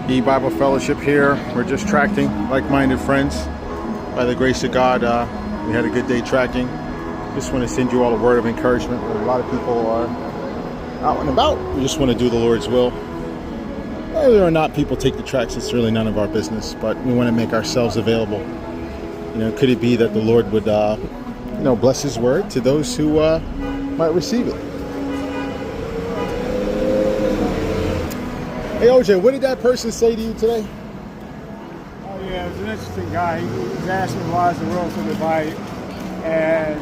Bible Fellowship here. We're just tracting like-minded friends. By the grace of God, we had a good day tracking. Just want to send you all a word of encouragement. A lot of people are out and about. We just want to do the Lord's will. Whether or not people take the tracks, it's really none of our business, but we want to make ourselves available. Could it be that the Lord would, bless His word to those who might receive it? Hey OJ, what did that person say to you today? Oh yeah, it was an interesting guy. He was asking why is the world so divided, and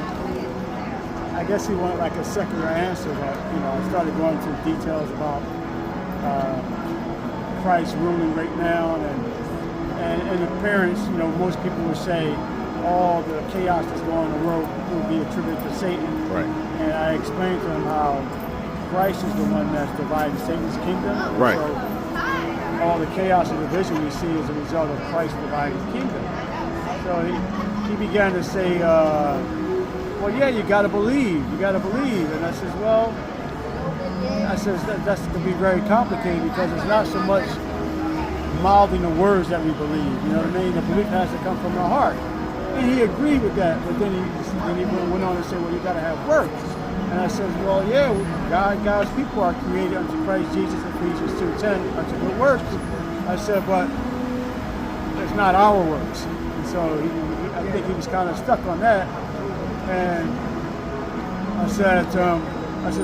I guess he wanted like a secular answer. But I started going into details about Christ ruling right now, and the parents. Most people would say all the chaos that's going on in the world will be attributed to Satan. Right. And I explained to him how Christ is the one that's dividing Satan's kingdom. Right. So all the chaos and division we see is a result of Christ dividing his kingdom. So he began to say, well, yeah, you got to believe. You got to believe. And I says, well, that's going to be very complicated because it's not so much mouthing the words that we believe. You know what I mean? The belief has to come from the heart. And he agreed with that, but then he went on to say, well, you got to have works. And I said, well, yeah, God's people are created unto Christ Jesus, Ephesians 2:10, unto good works. I said, but it's not our works. And so I think he was kind of stuck on that. And I said,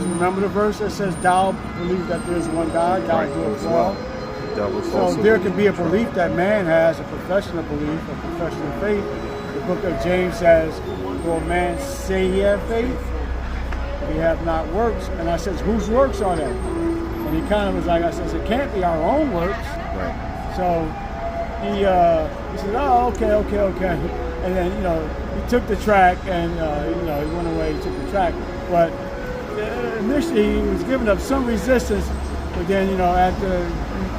remember the verse that says, thou believe that there's one God, thou doest well. So there can be a belief that man has, a profession of belief, a profession of faith. The book of James says, will man say he have faith? We have not works. And I says, whose works are they? And he kind of was like, I says, it can't be our own works. Right. So he said, oh, okay. And then, he took the track and, he went away, he took the track. But initially he was giving up some resistance. But then, after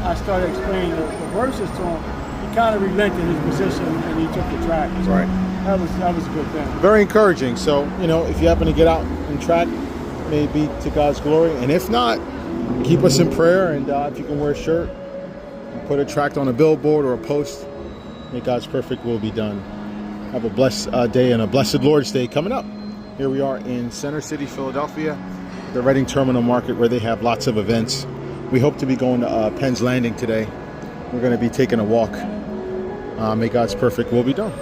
I started explaining the verses to him, he kind of relented his position and he took the track. So right. That was a good thing. Very encouraging. So, if you happen to get out and track, may be to God's glory. And if not, keep us in prayer. And if you can wear a shirt, and put a tract on a billboard or a post, may God's perfect will be done. Have a blessed day and a blessed Lord's Day coming up. Here we are in Center City, Philadelphia, the Reading Terminal Market, where they have lots of events. We hope to be going to Penn's Landing today. We're going to be taking a walk. May God's perfect will be done.